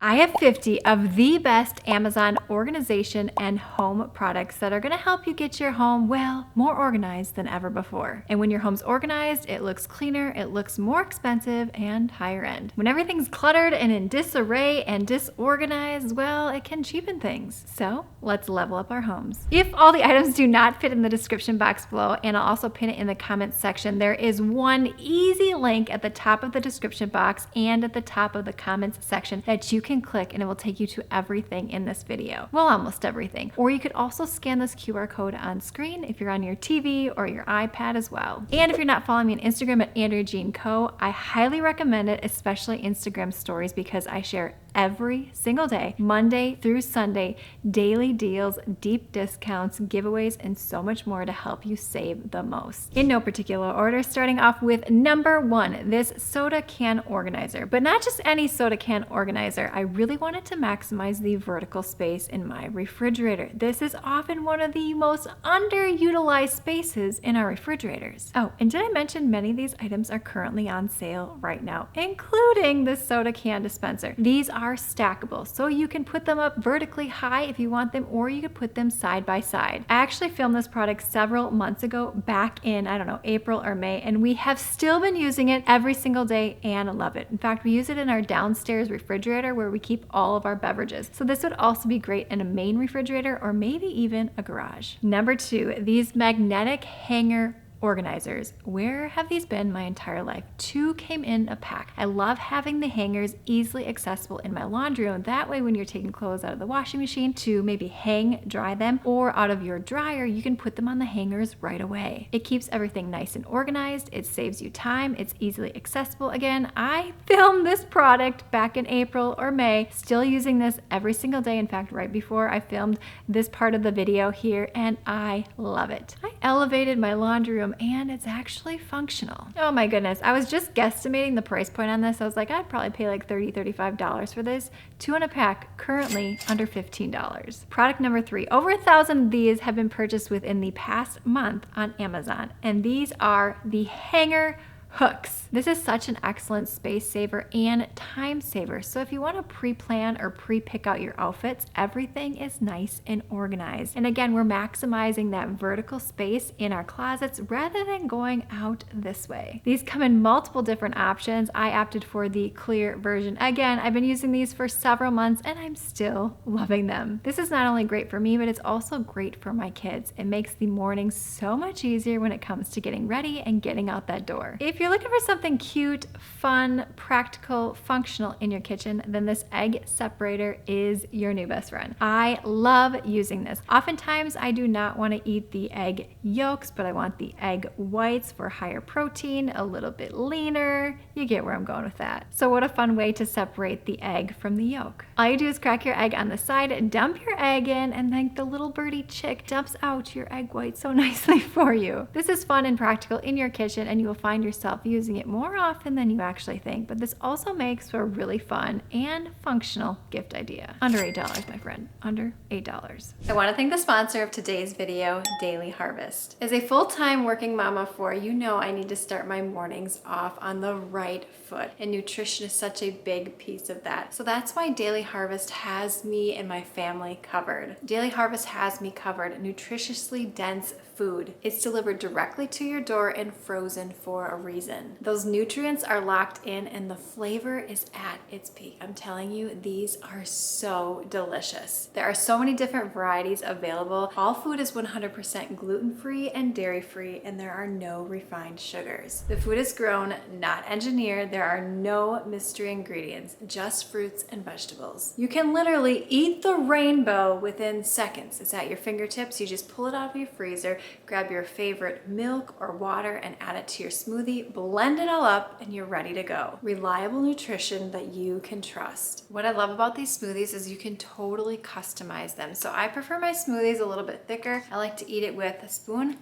I have 50 of the best Amazon organization and home products that are going to help you get your home, well, more organized than ever before. And when your home's organized, it looks cleaner, it looks more expensive and higher end. When everything's cluttered and in disarray and disorganized, well, it can cheapen things. So let's level up our homes. If all the items do not fit in the description box below, and I'll also pin it in the comments section, there is one easy link at the top of the description box and at the top of the comments section that you can click, and it will take you to everything in this video. Well, almost everything. Or you could also scan this QR code on screen if you're on your TV or your iPad as well. And if you're not following me on Instagram at Andrea Jean Co, I highly recommend it, especially Instagram stories, because I share every single day, Monday through Sunday, daily deals, deep discounts, giveaways, and so much more to help you save the most. In no particular order, starting off with number one, this soda can organizer. But not just any soda can organizer. I really wanted to maximize the vertical space in my refrigerator. This is often one of the most underutilized spaces in our refrigerators. Oh, and did I mention many of these items are currently on sale right now, including this soda can dispenser. These are stackable, so you can put them up vertically high if you want them, or you could put them side by side. I actually filmed this product several months ago, back in, I don't know, April or May, and we have still been using it every single day and love it. In fact, we use it in our downstairs refrigerator where we keep all of our beverages. So this would also be great in a main refrigerator or maybe even a garage. Number two, these magnetic hanger organizers. Where have these been my entire life? Two came in a pack. I love having the hangers easily accessible in my laundry room. That way, when you're taking clothes out of the washing machine to maybe hang dry them, or out of your dryer, you can put them on the hangers right away. It keeps everything nice and organized. It saves you time. It's easily accessible. Again, I filmed this product back in April or May, still using this every single day. In fact, right before I filmed this part of the video here, and I love it. I elevated my laundry room and it's actually functional. Oh my goodness. I was just guesstimating the price point on this. I was like, I'd probably pay like $30, $35 for this. 2 in a pack, currently under $15. Product number three. Over 1,000 of these have been purchased within the past month on Amazon. And these are the hanger hooks. This is such an excellent space saver and time saver. So if you want to pre-plan or pre-pick out your outfits, everything is nice and organized. And again, we're maximizing that vertical space in our closets rather than going out this way. These come in multiple different options. I opted for the clear version. Again, I've been using these for several months and I'm still loving them. This is not only great for me, but it's also great for my kids. It makes the morning so much easier when it comes to getting ready and getting out that door. If you're looking for something cute, fun, practical, functional in your kitchen, then this egg separator is your new best friend. I love using this. Oftentimes, I do not want to eat the egg yolks, but I want the egg whites for higher protein, a little bit leaner. You get where I'm going with that. So what a fun way to separate the egg from the yolk. All you do is crack your egg on the side, dump your egg in, and then the little birdie chick dumps out your egg white so nicely for you. This is fun and practical in your kitchen, and you will find yourself using it more often than you actually think, but this also makes for a really fun and functional gift idea. Under $8, my friend, under $8. I want to thank the sponsor of today's video, Daily Harvest. As a full-time working mama of 4, you know I need to start my mornings off on the right foot, and nutrition is such a big piece of that. So that's why Daily Harvest has me and my family covered. Daily Harvest has me covered nutritiously dense food. It's delivered directly to your door and frozen for a reason. Those nutrients are locked in and the flavor is at its peak. I'm telling you, these are so delicious. There are so many different varieties available. All food is 100% gluten-free and dairy-free, and there are no refined sugars. The food is grown, not engineered. There are no mystery ingredients, just fruits and vegetables. You can literally eat the rainbow within seconds. It's at your fingertips. You just pull it out of your freezer, grab your favorite milk or water and add it to your smoothie, blend it all up, and you're ready to go. Reliable nutrition that you can trust. What I love about these smoothies is you can totally customize them. So I prefer my smoothies a little bit thicker. I like to eat it with a spoon.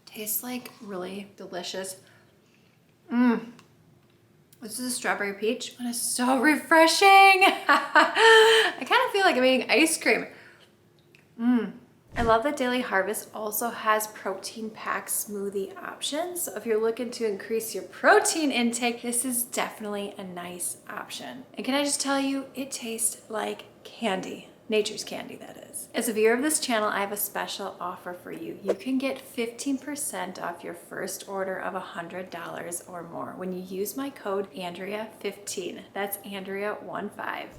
Tastes like really delicious. This is a strawberry peach, and it's so refreshing. I kind of feel like I'm eating ice cream. I love that Daily Harvest also has protein packed smoothie options. So if you're looking to increase your protein intake, this is definitely a nice option. And can I just tell you, it tastes like candy. Nature's candy, that is. As a viewer of this channel, I have a special offer for you. You can get 15% off your first order of $100 or more when you use my code Andrea15. That's Andrea15.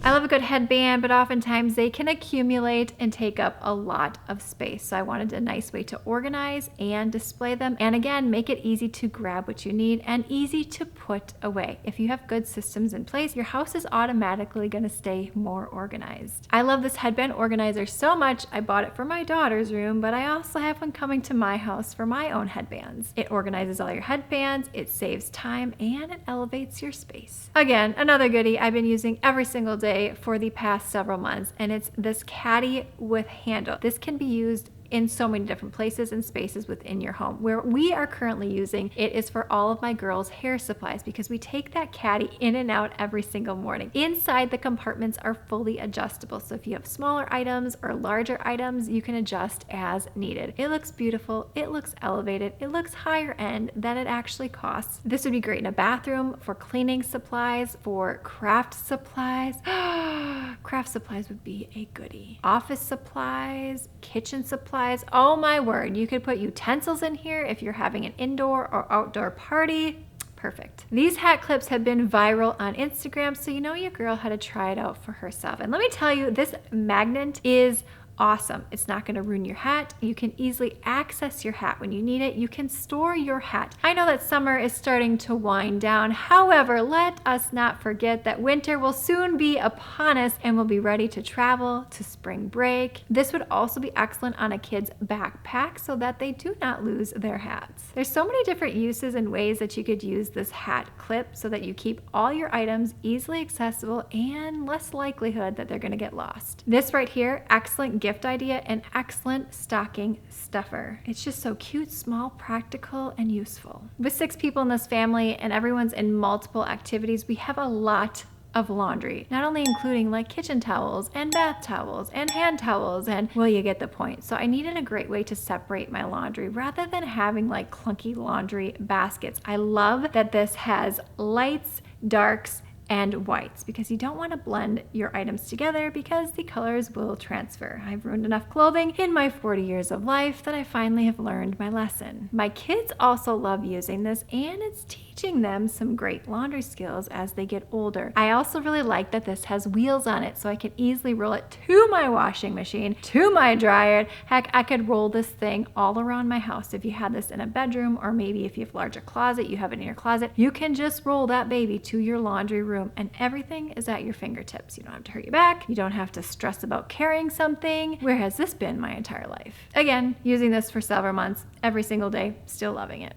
I love a good headband, but oftentimes they can accumulate and take up a lot of space. So I wanted a nice way to organize and display them. And again, make it easy to grab what you need and easy to put away. If you have good systems in place, your house is automatically going to stay more organized. I love this headband organizer so much, I bought it for my daughter's room, but I also have one coming to my house for my own headbands. It organizes all your headbands, it saves time, and it elevates your space. Again, another goodie I've been using every single day for the past several months, and it's this caddy with handle. This can be used in so many different places and spaces within your home. Where we are currently using it is for all of my girls' hair supplies because we take that caddy in and out every single morning. Inside, the compartments are fully adjustable. So if you have smaller items or larger items, you can adjust as needed. It looks beautiful, it looks elevated, it looks higher end than it actually costs. This would be great in a bathroom, for cleaning supplies, for craft supplies. Craft supplies would be a goodie. Office supplies, kitchen supplies. Oh my word, you could put utensils in here if you're having an indoor or outdoor party. Perfect. These hat clips have been viral on Instagram, so you know your girl had to try it out for herself. And let me tell you, this magnet is awesome. It's not going to ruin your hat. You can easily access your hat when you need it. You can store your hat. I know that summer is starting to wind down. However, let us not forget that winter will soon be upon us and we'll be ready to travel to spring break. This would also be excellent on a kid's backpack so that they do not lose their hats. There's so many different uses and ways that you could use this hat clip so that you keep all your items easily accessible and less likelihood that they're going to get lost. This right here, excellent gift idea and excellent stocking stuffer. It's just so cute, small, practical, and useful. With 6 people in this family and everyone's in multiple activities, we have a lot of laundry, not only including like kitchen towels and bath towels and hand towels, and well, you get the point. So I needed a great way to separate my laundry rather than having like clunky laundry baskets. I love that this has lights, darks, and whites because you don't want to blend your items together because the colors will transfer. I've ruined enough clothing in my 40 years of life that I finally have learned my lesson. My kids also love using this and it's teaching them some great laundry skills as they get older. I also really like that this has wheels on it so I can easily roll it to my washing machine, to my dryer. Heck, I could roll this thing all around my house. If you had this in a bedroom or maybe if you have a larger closet, you have it in your closet, you can just roll that baby to your laundry room and everything is at your fingertips. You don't have to hurt your back. You don't have to stress about carrying something. Where has this been my entire life? Again, using this for several months, every single day, still loving it.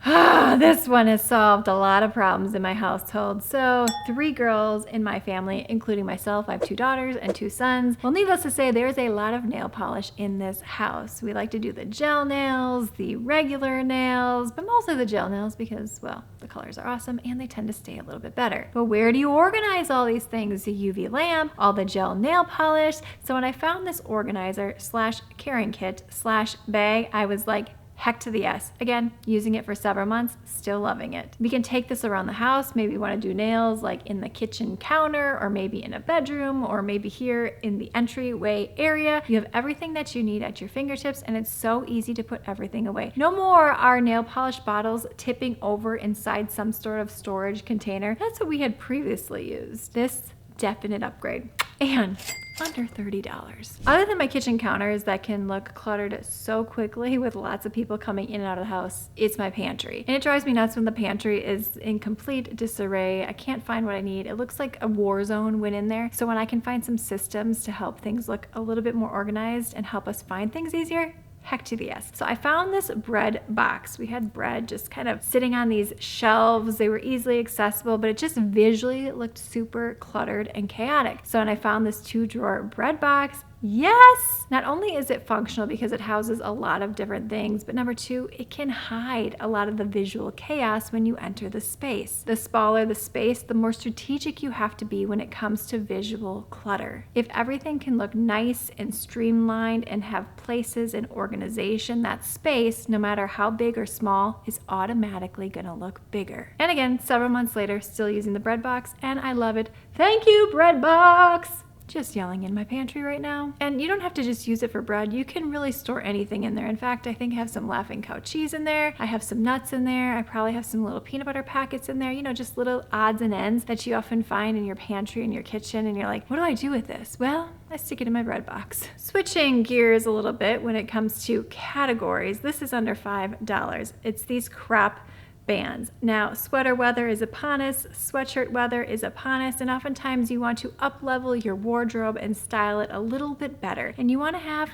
This one has solved a lot of problems in my household. So 3 girls in my family, including myself. I have 2 daughters and 2 sons. Well, needless to say, there's a lot of nail polish in this house. We like to do the gel nails, the regular nails, but mostly the gel nails because, well, the colors are awesome and they tend to stay a little bit better. But where do you organize all these things? The UV lamp, all the gel nail polish. So when I found this organizer / carrying kit / bag, I was like, heck to the yes. Again, using it for several months, still loving it. We can take this around the house. Maybe you want to do nails like in the kitchen counter or maybe in a bedroom or maybe here in the entryway area. You have everything that you need at your fingertips and it's so easy to put everything away. No more are nail polish bottles tipping over inside some sort of storage container. That's what we had previously used. This definite upgrade. And under $30. Other than my kitchen counters that can look cluttered so quickly with lots of people coming in and out of the house, it's my pantry. And it drives me nuts when the pantry is in complete disarray. I can't find what I need. It looks like a war zone went in there. So when I can find some systems to help things look a little bit more organized and help us find things easier, heck to the yes. So I found this bread box. We had bread just kind of sitting on these shelves. They were easily accessible, but it just visually looked super cluttered and chaotic. So when I found this 2-drawer bread box, Yes! Not only is it functional because it houses a lot of different things, but number two, it can hide a lot of the visual chaos when you enter the space. The smaller the space, the more strategic you have to be when it comes to visual clutter. If everything can look nice and streamlined and have places and organization, that space, no matter how big or small, is automatically gonna look bigger. And again, several months later, still using the bread box, and I love it. Thank you, bread box! Just yelling in my pantry right now. And you don't have to just use it for bread. You can really store anything in there. In fact, I think I have some Laughing Cow cheese in there. I have some nuts in there. I probably have some little peanut butter packets in there. You know, just little odds and ends that you often find in your pantry, in your kitchen. And you're like, what do I do with this? Well, I stick it in my bread box. Switching gears a little bit when it comes to categories. This is under $5. It's these crop bands. Now, sweater weather is upon us, sweatshirt weather is upon us, and oftentimes you want to up-level your wardrobe and style it a little bit better. And you want to have,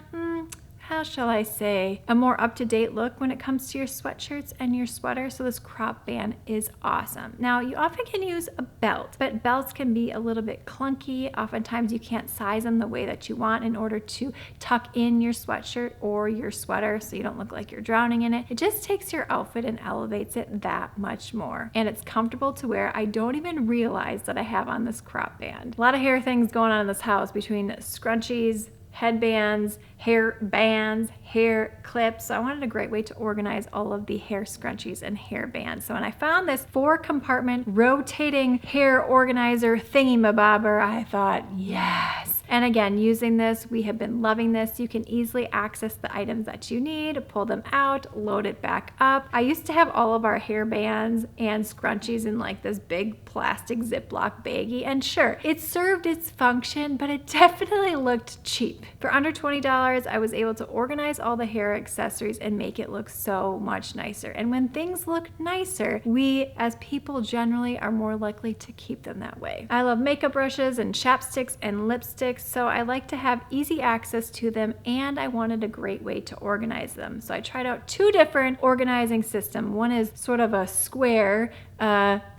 how shall I say, a more up-to-date look when it comes to your sweatshirts and your sweaters. So this crop band is awesome. Now, you often can use a belt, but belts can be a little bit clunky. Oftentimes you can't size them the way that you want in order to tuck in your sweatshirt or your sweater so you don't look like you're drowning in it. It just takes your outfit and elevates it that much more. And it's comfortable to wear. I don't even realize that I have on this crop band. A lot of hair things going on in this house between scrunchies, headbands, hair bands, hair clips. So I wanted a great way to organize all of the hair scrunchies and hair bands. So when I found this 4-compartment rotating hair organizer thingy-mabobber, I thought, yes. And again, using this, we have been loving this. You can easily access the items that you need, pull them out, load it back up. I used to have all of our hair bands and scrunchies in like this big plastic Ziploc baggie. And sure, it served its function, but it definitely looked cheap. For under $20, I was able to organize all the hair accessories and make it look so much nicer. And when things look nicer, we as people generally are more likely to keep them that way. I love makeup brushes and chapsticks and lipsticks, so I like to have easy access to them, and I wanted a great way to organize them. So I tried out 2 different organizing systems. One is sort of a square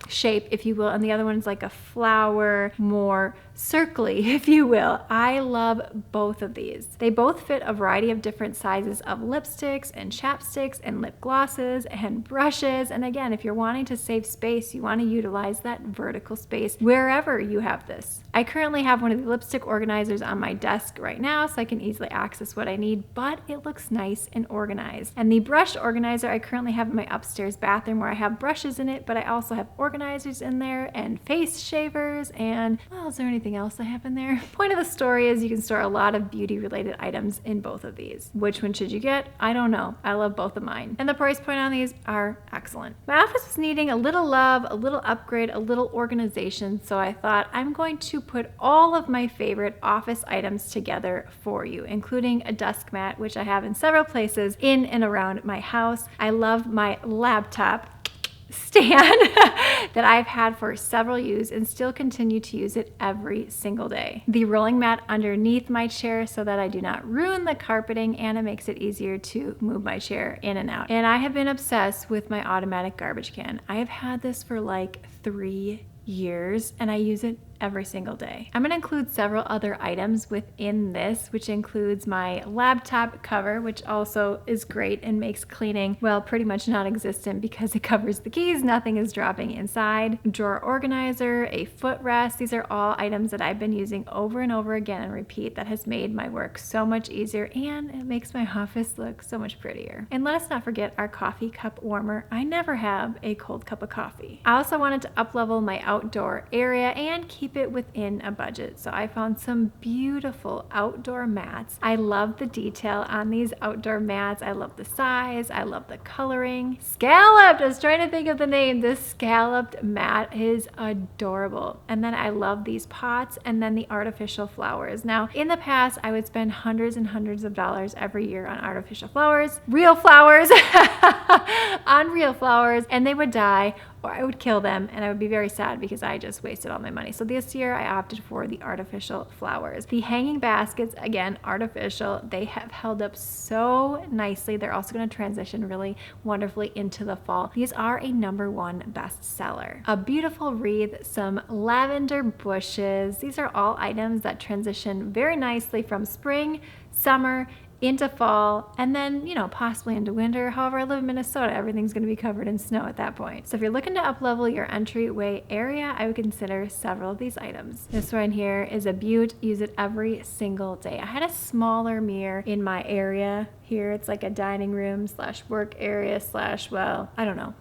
shape, if you will, and the other one's like a flower, more circly, if you will. I love both of these. They both fit a variety of different sizes of lipsticks and chapsticks and lip glosses and brushes. And again, if you're wanting to save space, you want to utilize that vertical space wherever you have this. I currently have one of the lipstick organizers on my desk right now, so I can easily access what I need, but it looks nice and organized. And the brush organizer I currently have in my upstairs bathroom, where I have brushes in it, but I also have organizers in there and face shavers and, well, is there anything else I have in there? Point of the story is you can store a lot of beauty related items in both of these. Which one should you get? I don't know. I love both of mine. And the price point on these are excellent. My office was needing a little love, a little upgrade, a little organization, so I thought I'm going to put all of my favorite office items together for you, including a desk mat, which I have in several places in and around my house. I love my laptop stand that I've had for several years and still continue to use it every single day. The rolling mat underneath my chair so that I do not ruin the carpeting, and it makes it easier to move my chair in and out. And I have been obsessed with my automatic garbage can. I have had this for like 3 years and I use it every single day. I'm going to include several other items within this, which includes my laptop cover, which also is great and makes cleaning, well, pretty much non-existent because it covers the keys. Nothing is dropping inside. Drawer organizer, a footrest. These are all items that I've been using over and over again and repeat that has made my work so much easier, and it makes my office look so much prettier. And let us not forget our coffee cup warmer. I never have a cold cup of coffee. I also wanted to up-level my outdoor area and keep it within a budget. So I found some beautiful outdoor mats. I love the detail on these outdoor mats. I love the size. I love the coloring. Scalloped! I was trying to think of the name. This scalloped mat is adorable. And then I love these pots and then the artificial flowers. Now, in the past, I would spend hundreds and hundreds of dollars every year on artificial flowers, real flowers, on real flowers, and they would die or I would kill them and I would be very sad because I just wasted all my money. So this year I opted for the artificial flowers. The hanging baskets, again, artificial. They have held up so nicely. They're also going to transition really wonderfully into the fall. These are a #1 bestseller. A beautiful wreath, some lavender bushes. These are all items that transition very nicely from spring, summer, into fall, and then, possibly into winter. However, I live in Minnesota. Everything's going to be covered in snow at that point. So if you're looking to up-level your entryway area, I would consider several of these items. This one here is a beaut. Use it every single day. I had a smaller mirror in my area here. It's like a dining room / work area /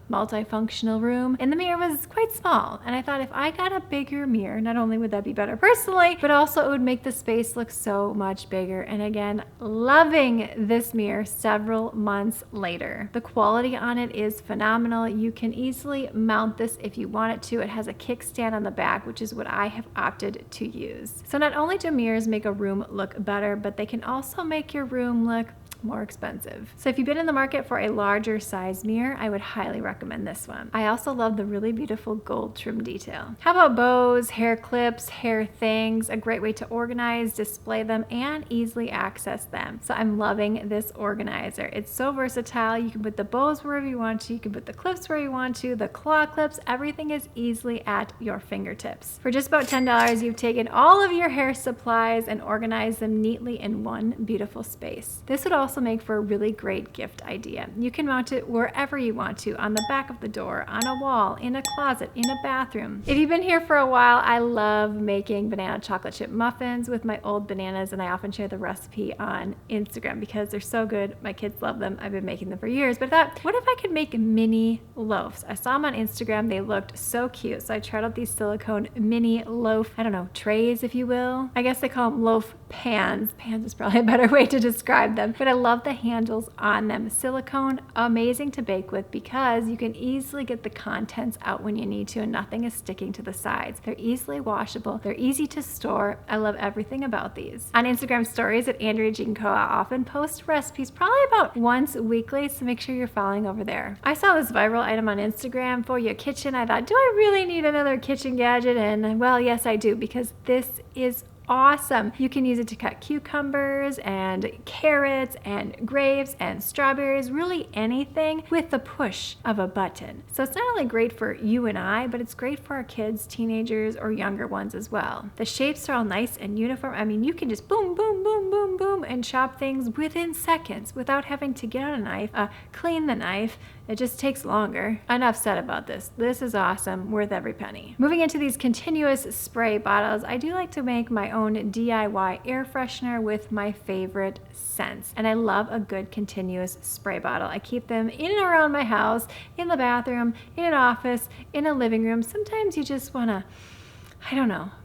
multifunctional room. And the mirror was quite small. And I thought if I got a bigger mirror, not only would that be better personally, but also it would make the space look so much bigger. And again, loving this mirror several months later. The quality on it is phenomenal. You can easily mount this if you want it to. It has a kickstand on the back, which is what I have opted to use. So not only do mirrors make a room look better, but they can also make your room look more expensive. So if you've been in the market for a larger size mirror, I would highly recommend this one. I also love the really beautiful gold trim detail. How about bows, hair clips, hair things? A great way to organize, display them, and easily access them. So I'm loving this organizer. It's so versatile. You can put the bows wherever you want to. You can put the clips where you want to. The claw clips, everything is easily at your fingertips. For just about $10, you've taken all of your hair supplies and organized them neatly in one beautiful space. This would also make for a really great gift idea. You can mount it wherever you want to, on the back of the door, on a wall, in a closet, in a bathroom. If you've been here for a while, I love making banana chocolate chip muffins with my old bananas, and I often share the recipe on Instagram because they're so good. My kids love them. I've been making them for years, but I thought, what if I could make mini loaves? I saw them on Instagram. They looked so cute, so I tried out these silicone mini loaf, trays, if you will. I guess they call them loaf pans. Pans is probably a better way to describe them, but I love the handles on them. Silicone, amazing to bake with because you can easily get the contents out when you need to and nothing is sticking to the sides. They're easily washable. They're easy to store. I love everything about these. On Instagram stories at Andrea Jean Co, I often post recipes probably about once weekly, so make sure you're following over there. I saw this viral item on Instagram for your kitchen. I thought, do I really need another kitchen gadget? And well, yes, I do, because this is awesome. You can use it to cut cucumbers and carrots and grapes and strawberries, really anything with the push of a button. So it's not only great for you and I, but it's great for our kids, teenagers, or younger ones as well. The shapes are all nice and uniform. I mean, you can just boom, boom, boom, boom, boom, and chop things within seconds without having to get out a knife, clean the knife. It just takes longer. Enough said about this. This is awesome, worth every penny. Moving into these continuous spray bottles, I do like to make my own DIY air freshener with my favorite scents. And I love a good continuous spray bottle. I keep them in and around my house, in the bathroom, in an office, in a living room. Sometimes you just wanna,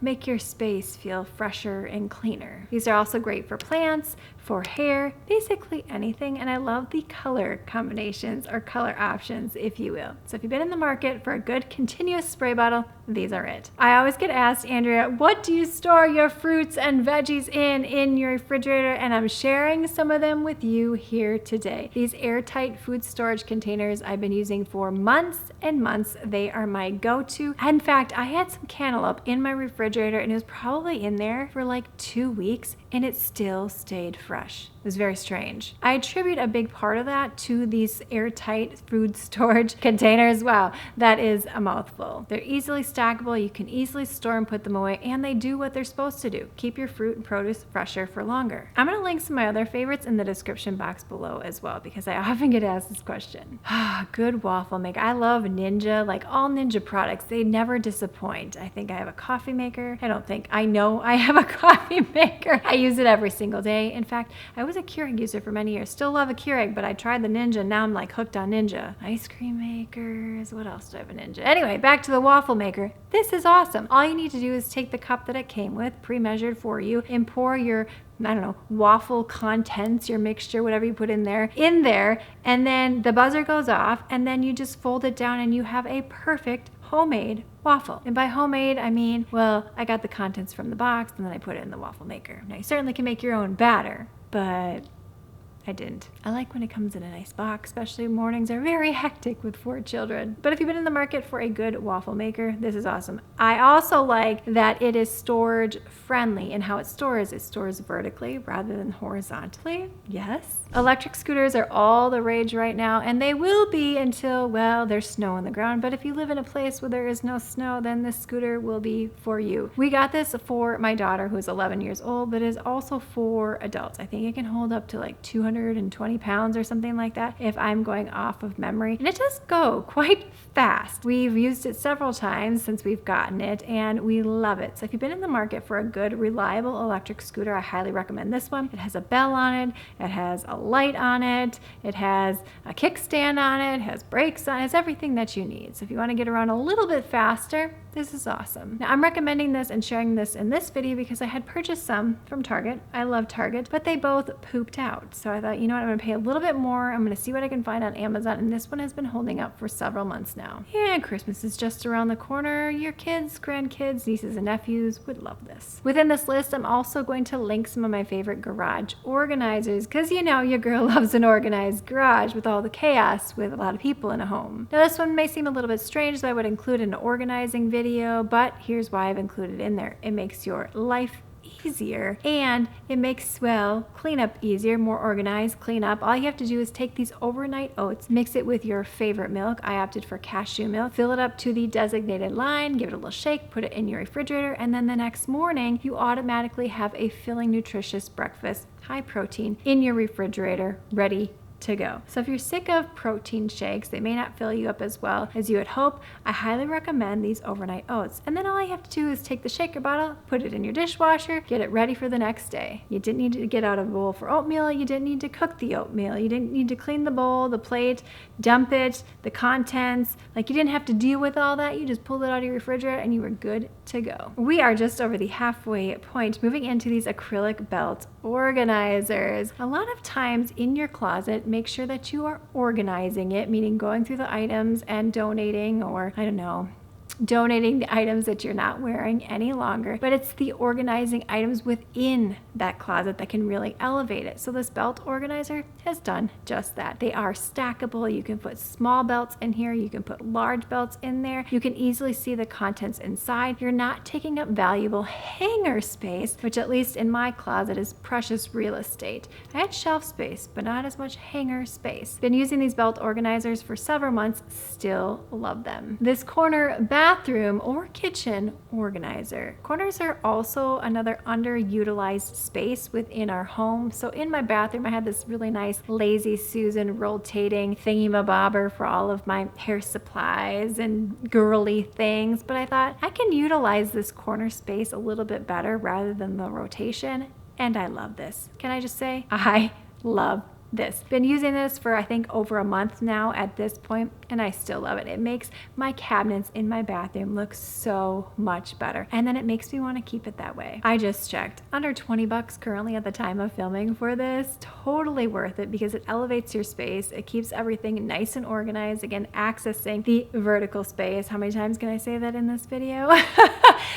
make your space feel fresher and cleaner. These are also great for plants, for hair, basically anything. And I love the color combinations or color options, if you will. So if you've been in the market for a good continuous spray bottle, these are it. I always get asked, Andrea, what do you store your fruits and veggies in your refrigerator? And I'm sharing some of them with you here today. These airtight food storage containers I've been using for months and months. They are my go-to. In fact, I had some cantaloupe in my refrigerator and it was probably in there for like 2 weeks and it still stayed fresh. It was very strange. I attribute a big part of that to these airtight food storage containers. Wow, that is a mouthful. They're easily stackable. You can easily store and put them away, and they do what they're supposed to do. Keep your fruit and produce fresher for longer. I'm gonna link some of my other favorites in the description box below as well, because I often get asked this question. Good waffle maker. I love Ninja, like all Ninja products. They never disappoint. I think I have a coffee maker. I know I have a coffee maker. I use it every single day. In fact, I was a Keurig user for many years. Still love a Keurig, but I tried the Ninja. Now I'm like hooked on Ninja. Ice cream makers. What else do I have a Ninja? Anyway, back to the waffle maker. This is awesome. All you need to do is take the cup that it came with, pre-measured for you, and pour your waffle contents, your mixture, whatever you put in there, and then the buzzer goes off, and then you just fold it down and you have a perfect homemade waffle. And by homemade, I mean, well, I got the contents from the box and then I put it in the waffle maker. Now, you certainly can make your own batter, but I didn't. I like when it comes in a nice box, especially mornings are very hectic with 4 children. But if you've been in the market for a good waffle maker, this is awesome. I also like that it is storage friendly, and how it stores vertically rather than horizontally. Yes. Electric scooters are all the rage right now, and they will be until, well, there's snow on the ground. But if you live in a place where there is no snow, then this scooter will be for you. We got this for my daughter, who's 11 years old, but is also for adults. I think it can hold up to like 220 pounds or something like that if I'm going off of memory. And it does go quite fast. We've used it several times since we've gotten it, and we love it. So if you've been in the market for a good, reliable electric scooter, I highly recommend this one. It has a bell on it. It has a light on it. It has a kickstand on it. It has brakes on it. It has everything that you need. So if you want to get around a little bit faster, this is awesome. Now, I'm recommending this and sharing this in this video because I had purchased some from Target. I love Target, but they both pooped out. So I thought, you know what, I'm gonna pay a little bit more. I'm gonna see what I can find on Amazon, and this one has been holding up for several months now. And Christmas is just around the corner. Your kids, grandkids, nieces, and nephews would love this. Within this list, I'm also going to link some of my favorite garage organizers because you know your girl loves an organized garage with all the chaos with a lot of people in a home. Now, this one may seem a little bit strange, so I would include an organizing video, but here's why I've included it in there. It makes your life easier, and it makes, well, cleanup easier, more organized, clean up. All you have to do is take these overnight oats, mix it with your favorite milk. I opted for cashew milk. Fill it up to the designated line, give it a little shake, put it in your refrigerator, and then the next morning you automatically have a filling, nutritious breakfast, high protein, in your refrigerator, ready to go. So if you're sick of protein shakes, they may not fill you up as well as you would hope, I highly recommend these overnight oats. And then all you have to do is take the shaker bottle, put it in your dishwasher, get it ready for the next day. You didn't need to get out a bowl for oatmeal. You didn't need to cook the oatmeal. You didn't need to clean the bowl, the plate, dump it, the contents. Like, you didn't have to deal with all that. You just pulled it out of your refrigerator and you were good to go. We are just over the halfway point, moving into these acrylic belt organizers. A lot of times in your closet, make sure that you are organizing it, meaning going through the items and donating, or I don't know, donating the items that you're not wearing any longer, but it's the organizing items within that closet that can really elevate it. So this belt organizer has done just that. They are stackable. You can put small belts in here. You can put large belts in there. You can easily see the contents inside. You're not taking up valuable hanger space, which at least in my closet is precious real estate. I had shelf space, but not as much hanger space. Been using these belt organizers for several months, still love them. This corner bathroom or kitchen organizer. Corners are also another underutilized space within our home. So in my bathroom, I had this really nice Lazy Susan rotating thingy-mabobber for all of my hair supplies and girly things. But I thought I can utilize this corner space a little bit better rather than the rotation. And I love this. Can I just say, I love this. Been using this for I think over a month now at this point, and I still love it. It makes my cabinets in my bathroom look so much better, and then it makes me want to keep it that way. I just checked, under 20 bucks currently at the time of filming for this. Totally worth it because it elevates your space. It keeps everything nice and organized. Again, accessing the vertical space. How many times can I say that in this video?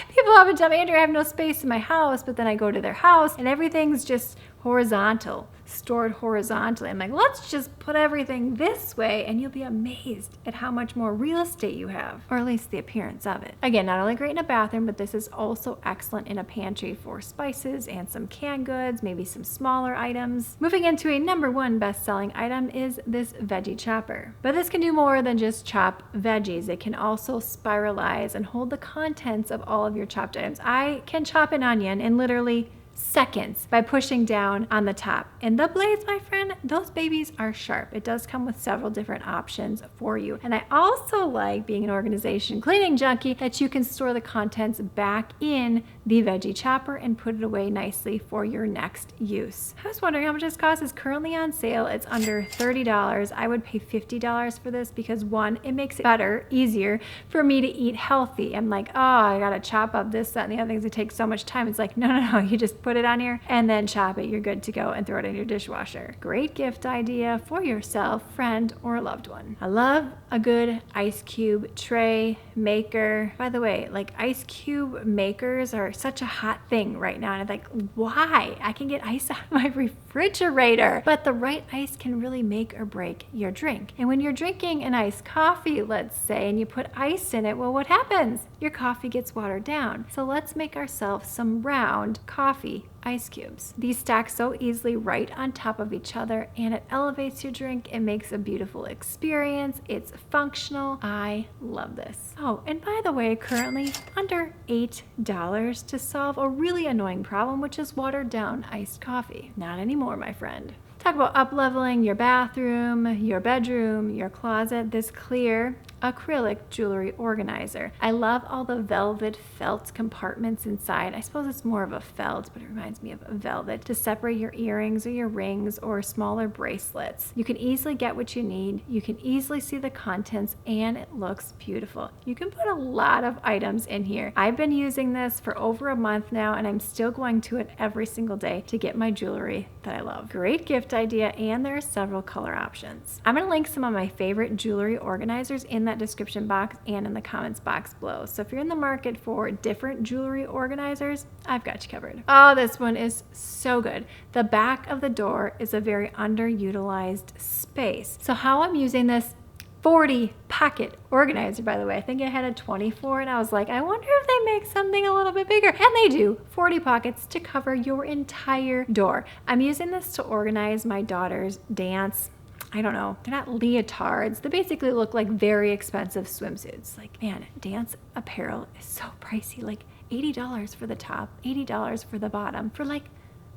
People often tell me, Andrea, I have no space in my house, but then I go to their house and everything's just horizontal, stored horizontally. I'm like, let's just put everything this way and you'll be amazed at how much more real estate you have, or at least the appearance of it. Again, not only great in a bathroom, but this is also excellent in a pantry for spices and some canned goods, maybe some smaller items. Moving into a #1 best-selling item is this veggie chopper. But this can do more than just chop veggies. It can also spiralize and hold the contents of all of your chopped items. I can chop an onion in literally seconds by pushing down on the top. And the blades, my friend, those babies are sharp. It does come with several different options for you. And I also like, being an organization cleaning junkie, that you can store the contents back in the veggie chopper and put it away nicely for your next use. I was wondering how much this costs. Is currently on sale. It's under $30. I would pay $50 for this because, one, it makes it better, easier for me to eat healthy. I'm like, oh, I gotta chop up this, that, and the other things. It takes so much time. It's like, no, you just put it on here and then chop it. You're good to go and throw it in your dishwasher. Great. great gift idea for yourself, friend, or loved one. I love a good ice cube tray maker. By the way, like ice cube makers are such a hot thing right now. And I'm like, why? I can get ice out of my refrigerator. But the right ice can really make or break your drink. And when you're drinking an iced coffee, let's say, and you put ice in it, well, what happens? Your coffee gets watered down. So let's make ourselves some round coffee ice cubes. These stack so easily right on top of each other, and it elevates your drink. It makes a beautiful experience. It's functional. I love this. Oh, and by the way, currently under $8 to solve a really annoying problem, which is watered down iced coffee. Not anymore, my friend. Talk about up-leveling your bathroom, your bedroom, your closet. This clear acrylic jewelry organizer. I love all the velvet felt compartments inside. I suppose it's more of a felt, but it reminds me of a velvet to separate your earrings or your rings or smaller bracelets. You can easily get what you need. You can easily see the contents, and it looks beautiful. You can put a lot of items in here. I've been using this for over a month now, and I'm still going to it every single day to get my jewelry that I love. Great gift idea, and there are several color options. I'm going to link some of my favorite jewelry organizers in that description box and in the comments box below. So if you're in the market for different jewelry organizers, I've got you covered. Oh, this one is so good. The back of the door is a very underutilized space. So how I'm using this 40 pocket organizer, by the way. I think I had a 24, and I was like, I wonder if they make something a little bit bigger. And they do. 40 pockets to cover your entire door. I'm using this to organize my daughter's dance. I don't know, they're not leotards. They basically look like very expensive swimsuits. Like, man, dance apparel is so pricey. Like $80 for the top, $80 for the bottom, for like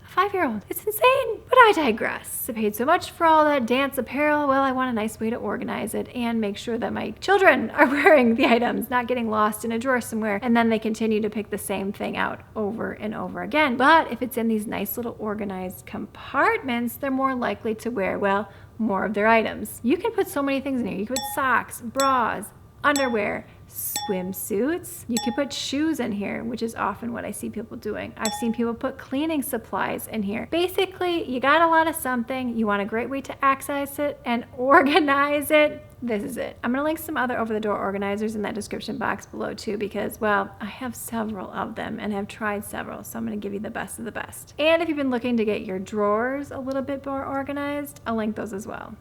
a 5-year-old. It's insane, but I digress. I paid so much for all that dance apparel. Well, I want a nice way to organize it and make sure that my children are wearing the items, not getting lost in a drawer somewhere, and then they continue to pick the same thing out over and over again. But if it's in these nice little organized compartments, they're more likely to wear, well, more of their items. You can put so many things in here. You can put socks, bras, underwear, swimsuits. You can put shoes in here, which is often what I see people doing. I've seen people put cleaning supplies in here. Basically, you got a lot of something. You want a great way to access it and organize it. This is it. I'm going to link some other over-the-door organizers in that description box below too, because, well, I have several of them and have tried several, so I'm going to give you the best of the best. And if you've been looking to get your drawers a little bit more organized, I'll link those as well.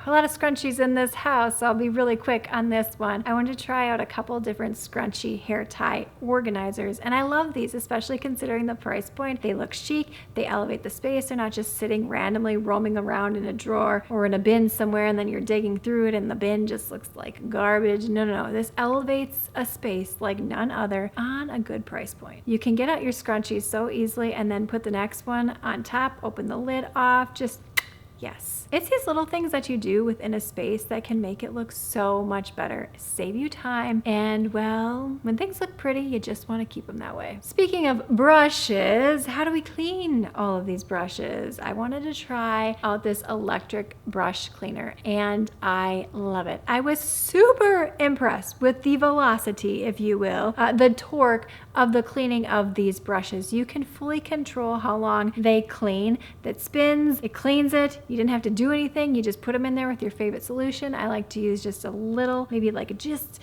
A lot of scrunchies in this house, so I'll be really quick on this one. I wanted to try out a couple different scrunchy hair tie organizers, and I love these, especially considering the price point. They look chic, they elevate the space. They're not just sitting randomly roaming around in a drawer or in a bin somewhere, and then you're digging through it and the bin just looks like garbage. No, no, no. This elevates a space like none other on a good price point. You can get out your scrunchies so easily and then put the next one on top, open the lid off, just yes. It's these little things that you do within a space that can make it look so much better, save you time, and well, when things look pretty, you just want to keep them that way. Speaking of brushes, how do we clean all of these brushes? I wanted to try out this electric brush cleaner, and I love it. I was super impressed with the velocity, if you will, the torque of the cleaning of these brushes. You can fully control how long they clean. That spins, it cleans it. You didn't have to do anything. You just put them in there with your favorite solution. I like to use just a little, maybe like just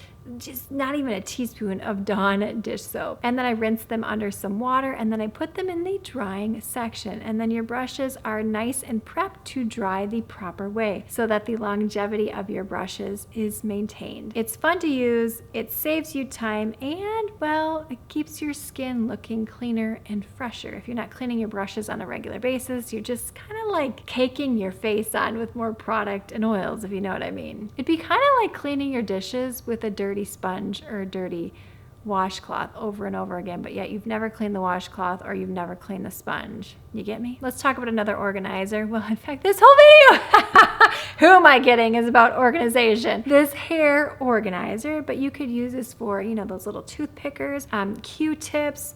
not even a teaspoon of Dawn dish soap. And then I rinse them under some water, and then I put them in the drying section. And then your brushes are nice and prepped to dry the proper way so that the longevity of your brushes is maintained. It's fun to use, it saves you time, and well, it keeps your skin looking cleaner and fresher. If you're not cleaning your brushes on a regular basis, you're just kind of like caking your face on with more product and oils, if you know what I mean. It'd be kind of like cleaning your dishes with a dirty sponge or a dirty washcloth over and over again, but yet you've never cleaned the washcloth or you've never cleaned the sponge. You get me? Let's talk about another organizer. Well, in fact, this whole video, who am I kidding, is about organization. This hair organizer, but you could use this for, you know, those little tooth pickers, Q-tips,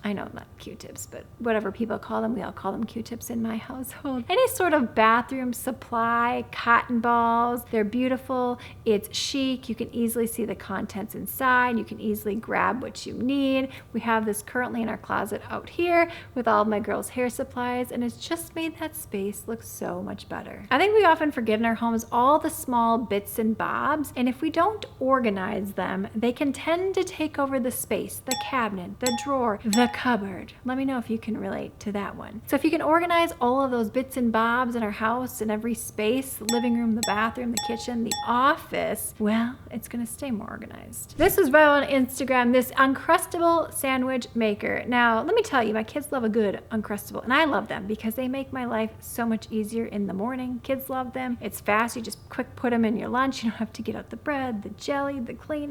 I know, not Q-tips, but whatever people call them, we all call them Q-tips in my household. Any sort of bathroom supply, cotton balls, they're beautiful. It's chic. You can easily see the contents inside. You can easily grab what you need. We have this currently in our closet out here with all of my girls' hair supplies, and it's just made that space look so much better. I think we often forget in our homes all the small bits and bobs, and if we don't organize them, they can tend to take over the space, the cabinet, the drawer, the cupboard. Let me know if you can relate to that one. So if you can organize all of those bits and bobs in our house, in every space, the living room, the bathroom, the kitchen, the office, well, it's gonna stay more organized. This is right on Instagram, this Uncrustable sandwich maker. Now, let me tell you, my kids love a good Uncrustable, and I love them because they make my life so much easier in the morning. Kids love them. It's fast. You just quick put them in your lunch. You don't have to get out the bread, the jelly, the clean,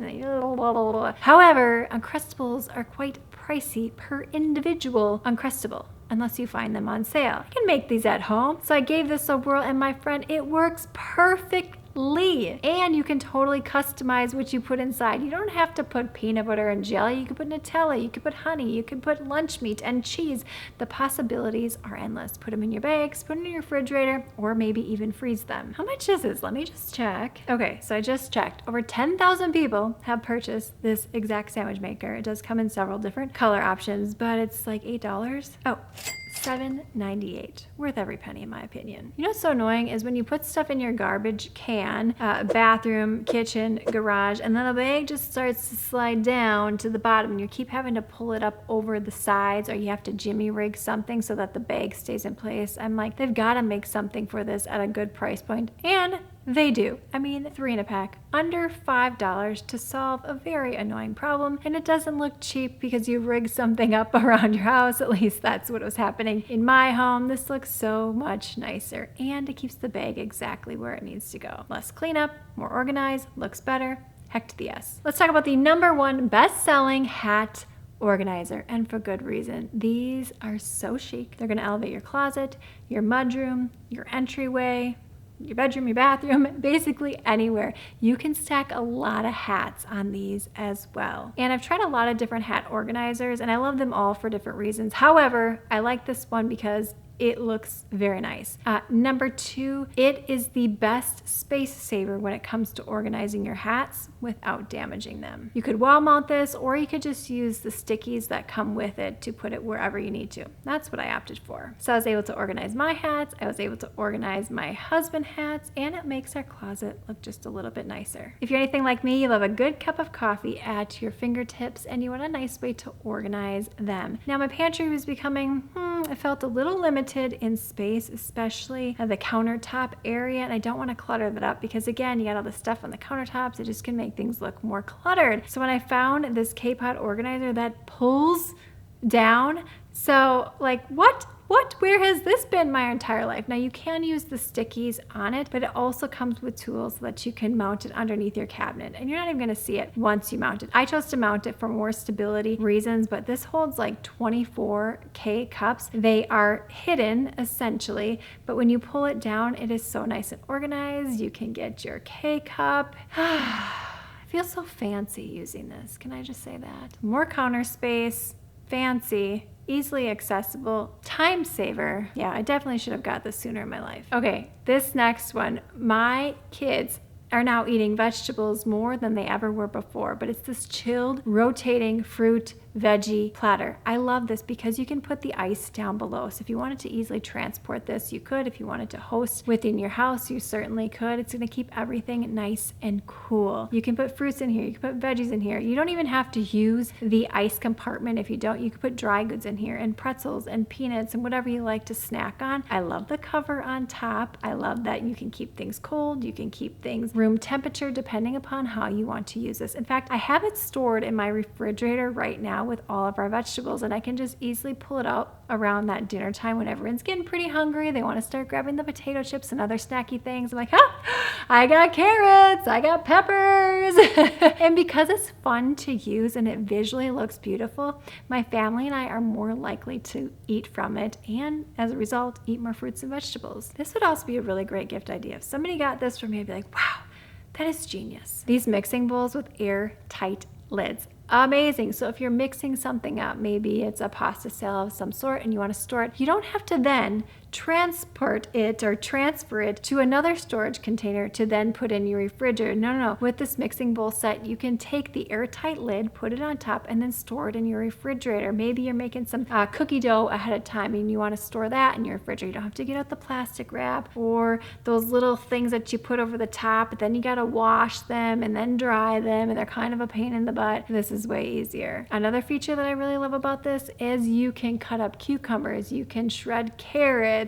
However, Uncrustables are quite pricey per individual Uncrustable, unless you find them on sale. I can make these at home. So I gave this a whirl, and my friend, it works perfectly. And you can totally customize what you put inside. You don't have to put peanut butter and jelly. You can put Nutella, you can put honey, you can put lunch meat and cheese. The possibilities are endless. Put them in your bags, put them in your refrigerator, or maybe even freeze them. How much is this? Let me just check. Okay, so I just checked. Over 10,000 people have purchased this exact sandwich maker. It does come in several different color options, but it's like $8. Oh, $7.98. Worth every penny in my opinion. You know what's so annoying is when you put stuff in your garbage can, bathroom, kitchen, garage, and then the bag just starts to slide down to the bottom and you keep having to pull it up over the sides, or you have to jimmy rig something so that the bag stays in place. I'm like, they've got to make something for this at a good price point, and they do. I mean, 3 in a pack, under $5 to solve a very annoying problem, and it doesn't look cheap because you rigged something up around your house. At least that's what was happening in my home. This looks so much nicer, and it keeps the bag exactly where it needs to go. Less cleanup, more organized, looks better. Heck to the yes. Let's talk about the #1 best-selling hat organizer, and for good reason. These are so chic. They're going to elevate your closet, your mudroom, your entryway, your bedroom, your bathroom, basically anywhere. You can stack a lot of hats on these as well. And I've tried a lot of different hat organizers, and I love them all for different reasons. However, I like this one because it looks very nice. #2, it is the best space saver when it comes to organizing your hats without damaging them. You could wall mount this, or you could just use the stickies that come with it to put it wherever you need to. That's what I opted for. So I was able to organize my hats, I was able to organize my husband's hats, and it makes our closet look just a little bit nicer. If you're anything like me, you love a good cup of coffee at your fingertips, and you want a nice way to organize them. Now my pantry was becoming, I felt a little limited in space, especially at the countertop area, and I don't want to clutter that up because again, you got all the stuff on the countertops, it just can make things look more cluttered. So when I found this K-pot organizer that pulls down, so like what, where has this been my entire life? Now you can use the stickies on it, but it also comes with tools so that you can mount it underneath your cabinet, and you're not even gonna see it once you mount it. I chose to mount it for more stability reasons, but this holds like 24 K cups. They are hidden essentially, but when you pull it down, it is so nice and organized. You can get your K cup. I feel so fancy using this. Can I just say that? More counter space, fancy, easily accessible, time saver. Yeah, I definitely should have got this sooner in my life. Okay, this next one, my kids are now eating vegetables more than they ever were before, but it's this chilled, rotating fruit veggie platter. I love this because you can put the ice down below. So if you wanted to easily transport this, you could. If you wanted to host within your house, you certainly could. It's gonna keep everything nice and cool. You can put fruits in here, you can put veggies in here. You don't even have to use the ice compartment. If you don't, you can put dry goods in here and pretzels and peanuts and whatever you like to snack on. I love the cover on top. I love that you can keep things cold, you can keep things room temperature depending upon how you want to use this. In fact, I have it stored in my refrigerator right now with all of our vegetables, and I can just easily pull it out around that dinner time when everyone's getting pretty hungry. They want to start grabbing the potato chips and other snacky things. I'm like, I got carrots, I got peppers. And because it's fun to use and it visually looks beautiful, my family and I are more likely to eat from it, and as a result, eat more fruits and vegetables. This would also be a really great gift idea. If somebody got this for me, I'd be like, wow, that is genius. These mixing bowls with airtight lids. amazing. So if you're mixing something up, maybe it's a pasta salad of some sort and you want to store it, you don't have to then transport it or transfer it to another storage container to then put in your refrigerator. No. With this mixing bowl set, you can take the airtight lid, put it on top, and then store it in your refrigerator. Maybe you're making some cookie dough ahead of time and you want to store that in your refrigerator. You don't have to get out the plastic wrap or those little things that you put over the top, but then you got to wash them and then dry them, and they're kind of a pain in the butt. This is way easier. Another feature that I really love about this is you can cut up cucumbers, you can shred carrots,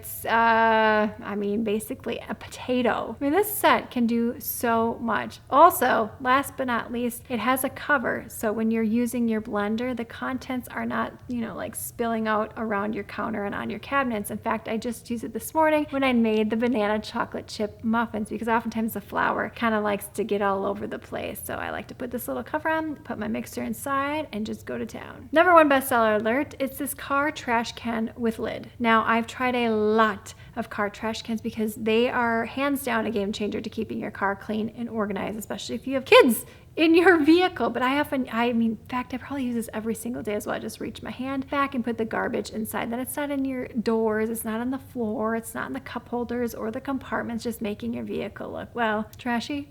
basically a potato. This set can do so much. Also, last but not least, it has a cover. So when you're using your blender, the contents are not, like spilling out around your counter and on your cabinets. In fact, I just used it this morning when I made the banana chocolate chip muffins, because oftentimes the flour kind of likes to get all over the place. So I like to put this little cover on, put my mixer inside, and just go to town. Number one bestseller alert, it's this car trash can with lid. Now, I've tried a lot of car trash cans because they are hands down a game changer to keeping your car clean and organized, especially if you have kids in your vehicle. But in fact, I probably use this every single day as well. I just reach my hand back and put the garbage inside. Then it's not in your doors, it's not on the floor, it's not in the cup holders or the compartments, just making your vehicle look, well, trashy.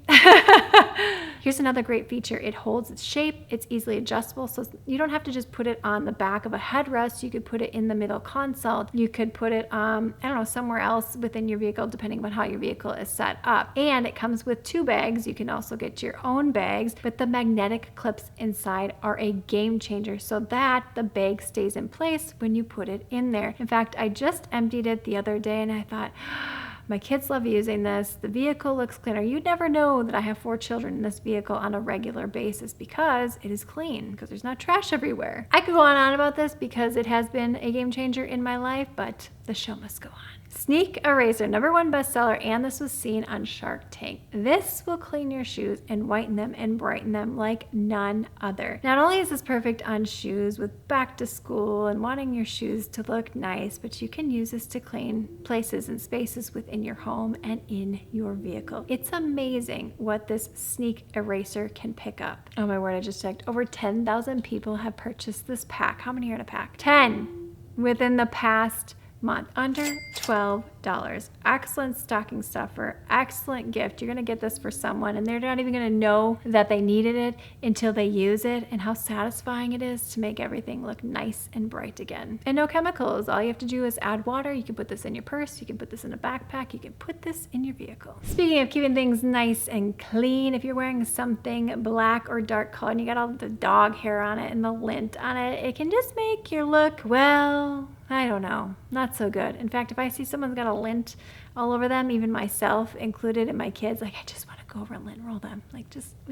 Here's another great feature. It holds its shape, it's easily adjustable, so you don't have to just put it on the back of a headrest. You could put it in the middle console. You could put it, somewhere else within your vehicle, depending on how your vehicle is set up. And it comes with 2 bags. You can also get your own bags, but the magnetic clips inside are a game changer so that the bag stays in place when you put it in there. In fact, I just emptied it the other day and I thought, my kids love using this. The vehicle looks cleaner. You'd never know that I have 4 children in this vehicle on a regular basis because it is clean, because there's not trash everywhere. I could go on about this because it has been a game changer in my life, but the show must go on. Sneak Eraser, number one bestseller, and this was seen on Shark Tank. This will clean your shoes and whiten them and brighten them like none other. Not only is this perfect on shoes with back to school and wanting your shoes to look nice, but you can use this to clean places and spaces within your home and in your vehicle. It's amazing what this Sneak Eraser can pick up. Oh my word, I just checked. Over 10,000 people have purchased this pack. How many are in a pack? 10 within the past month, under $12. Excellent stocking stuffer, excellent gift. You're gonna get this for someone and they're not even gonna know that they needed it until they use it, and how satisfying it is to make everything look nice and bright again. And no chemicals. All you have to do is add water. You can put this in your purse, you can put this in a backpack, you can put this in your vehicle. Speaking of keeping things nice and clean, if you're wearing something black or dark color and you got all the dog hair on it and the lint on it, it can just make your look, well, I don't know, not so good. In fact, if I see someone's got a lint all over them, even myself included and my kids, I just want to go over and lint roll them. We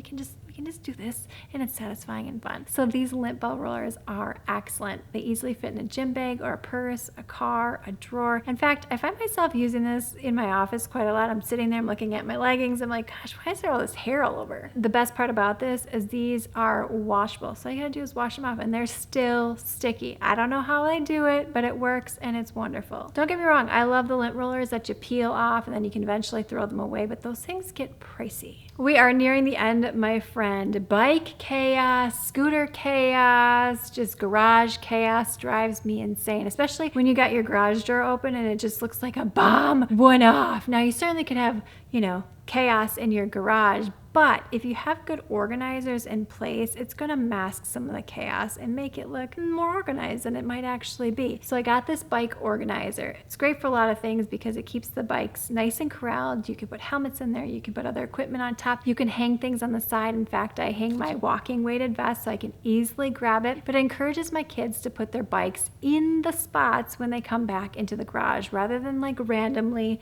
can just do this, and it's satisfying and fun. So these lint ball rollers are excellent. They easily fit in a gym bag or a purse, a car, a drawer. In fact, I find myself using this in my office quite a lot. I'm sitting there, I'm looking at my leggings. I'm like, gosh, why is there all this hair all over? The best part about this is these are washable. So all you gotta do is wash them off, and they're still sticky. I don't know how they do it, but it works and it's wonderful. Don't get me wrong, I love the lint rollers that you peel off and then you can eventually throw them away, but those things get pricey. We are nearing the end, my friend. Bike chaos, scooter chaos, just garage chaos drives me insane, especially when you got your garage door open and it just looks like a bomb went off. Now you certainly could have, chaos in your garage, but if you have good organizers in place, it's going to mask some of the chaos and make it look more organized than it might actually be. So I got this bike organizer. It's great for a lot of things because it keeps the bikes nice and corralled. You can put helmets in there, you can put other equipment on top, you can hang things on the side. In fact, I hang my walking weighted vest so I can easily grab it, but it encourages my kids to put their bikes in the spots when they come back into the garage rather than randomly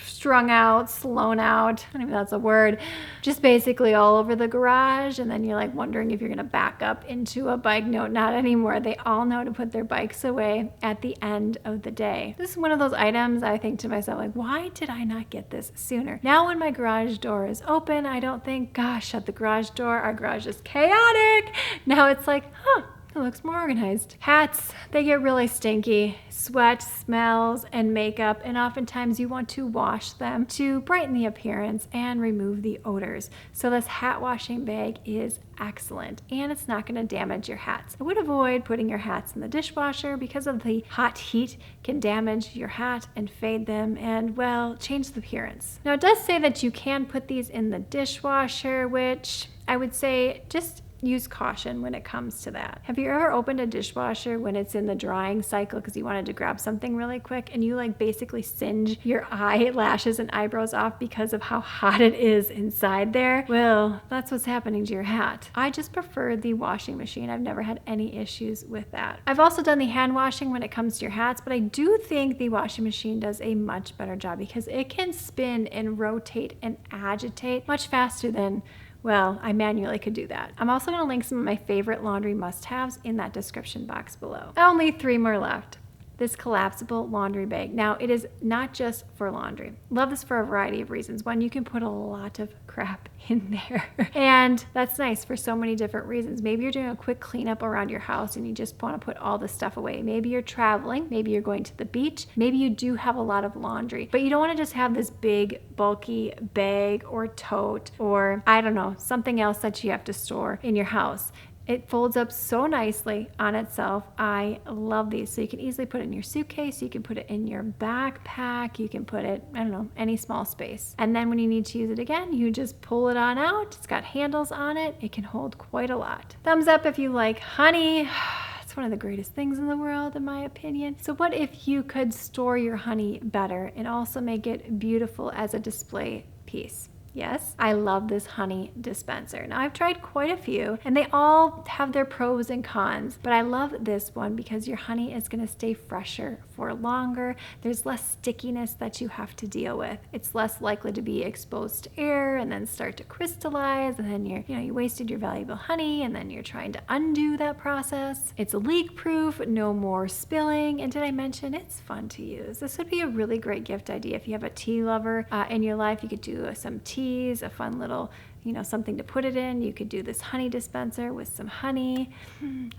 strung out, slown out, I don't even know if that's a word, just basically all over the garage, and then you're wondering if you're gonna back up into a bike. No, not anymore. They all know to put their bikes away at the end of the day. This is one of those items I think to myself, why did I not get this sooner? Now when my garage door is open, I don't think, gosh, shut the garage door, our garage is chaotic. Now it's it looks more organized. Hats, they get really stinky. Sweat, smells, and makeup, and oftentimes you want to wash them to brighten the appearance and remove the odors. So this hat washing bag is excellent, and it's not going to damage your hats. I would avoid putting your hats in the dishwasher because of the hot heat can damage your hat and fade them and, well, change the appearance. Now, it does say that you can put these in the dishwasher, which I would say just use caution when it comes to that. Have you ever opened a dishwasher when it's in the drying cycle because you wanted to grab something really quick and you like basically singe your eyelashes and eyebrows off because of how hot it is inside there? Well, that's what's happening to your hat. I just prefer the washing machine. I've never had any issues with that. I've also done the hand washing when it comes to your hats, but I do think the washing machine does a much better job because it can spin and rotate and agitate much faster than, well, I manually could do that. I'm also going to link some of my favorite laundry must-haves in that description box below. Only 3 more left. This collapsible laundry bag. Now, it is not just for laundry. Love this for a variety of reasons. One, you can put a lot of crap in there. And that's nice for so many different reasons. Maybe you're doing a quick cleanup around your house and you just want to put all the stuff away. Maybe you're traveling. Maybe you're going to the beach. Maybe you do have a lot of laundry, but you don't want to just have this big, bulky bag or tote or, I don't know, something else that you have to store in your house. It folds up so nicely on itself. I love these. So you can easily put it in your suitcase. You can put it in your backpack. You can put it, I don't know, any small space. And then when you need to use it again, you just pull it on out. It's got handles on it. It can hold quite a lot. Thumbs up if you like honey. It's one of the greatest things in the world, in my opinion. So what if you could store your honey better and also make it beautiful as a display piece? Yes, I love this honey dispenser. Now, I've tried quite a few and they all have their pros and cons, but I love this one because your honey is going to stay fresher for longer. There's less stickiness that you have to deal with. It's less likely to be exposed to air and then start to crystallize, and then you wasted your valuable honey and then you're trying to undo that process. It's leak proof, no more spilling, and did I mention it's fun to use? This would be a really great gift idea if you have a tea lover in your life. You could do some tea, a fun little, something to put it in. You could do this honey dispenser with some honey,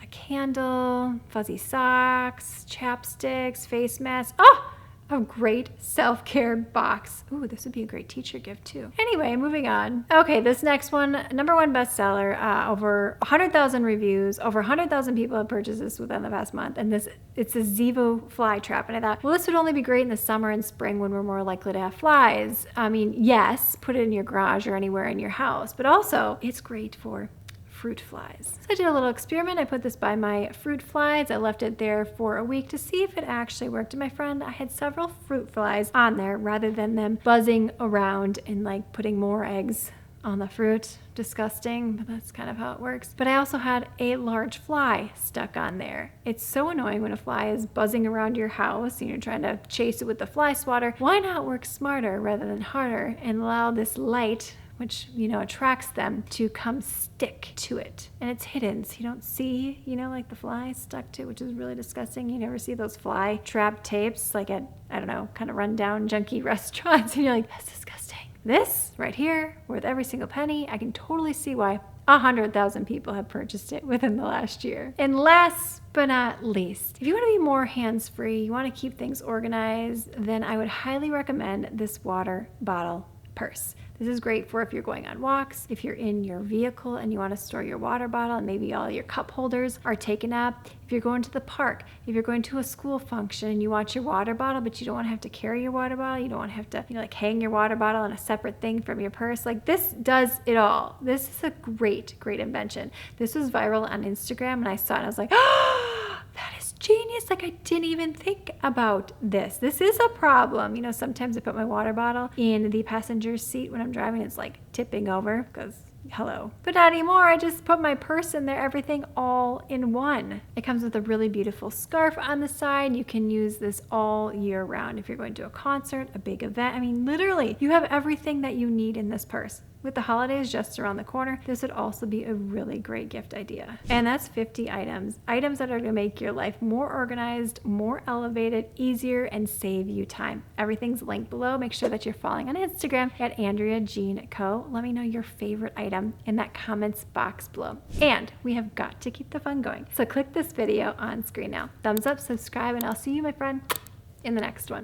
a candle, fuzzy socks, chapsticks, face masks. Oh, a great self-care box. Ooh, this would be a great teacher gift too. Anyway, moving on. Okay, this next one, #1 bestseller, over 100,000 reviews, over 100,000 people have purchased this within the past month, and it's a Zevo fly trap. And I thought, well, this would only be great in the summer and spring when we're more likely to have flies. I mean, yes, put it in your garage or anywhere in your house, but also it's great for fruit flies. So I did a little experiment. I put this by my fruit flies. I left it there for a week to see if it actually worked. And my friend, I had several fruit flies on there rather than them buzzing around and like putting more eggs on the fruit. Disgusting, but that's kind of how it works. But I also had a large fly stuck on there. It's so annoying when a fly is buzzing around your house and you're trying to chase it with the fly swatter. Why not work smarter rather than harder and allow this light, which, attracts them, to come stick to it. And it's hidden, so you don't see, like the fly stuck to it, which is really disgusting. You never see those fly trap tapes, like at, I don't know, kind of rundown junky restaurants, and you're like, that's disgusting. This right here, worth every single penny. I can totally see why 100,000 people have purchased it within the last year. And last but not least, if you want to be more hands-free, you want to keep things organized, then I would highly recommend this water bottle purse. This is great for if you're going on walks, if you're in your vehicle and you want to store your water bottle and maybe all your cup holders are taken up, if you're going to the park, if you're going to a school function and you want your water bottle but you don't want to have to carry your water bottle, you don't want to have to hang your water bottle on a separate thing from your purse. Like, this does it all. This is a great invention. This was viral on Instagram and I saw it and I was like, oh, that is genius. Like, I didn't even think about this. This is a problem. Sometimes I put my water bottle in the passenger seat when I'm driving. It's like tipping over because hello. But not anymore. I just put my purse in there, everything all in one. It comes with a really beautiful scarf on the side. You can use this all year round if you're going to a concert, a big event. I mean, literally, you have everything that you need in this purse. With the holidays just around the corner, this would also be a really great gift idea. And that's 50 items. Items that are going to make your life more organized, more elevated, easier, and save you time. Everything's linked below. Make sure that you're following on Instagram at Andrea Jean Co. Let me know your favorite item in that comments box below. And we have got to keep the fun going. So click this video on screen now. Thumbs up, subscribe, and I'll see you, my friend, in the next one.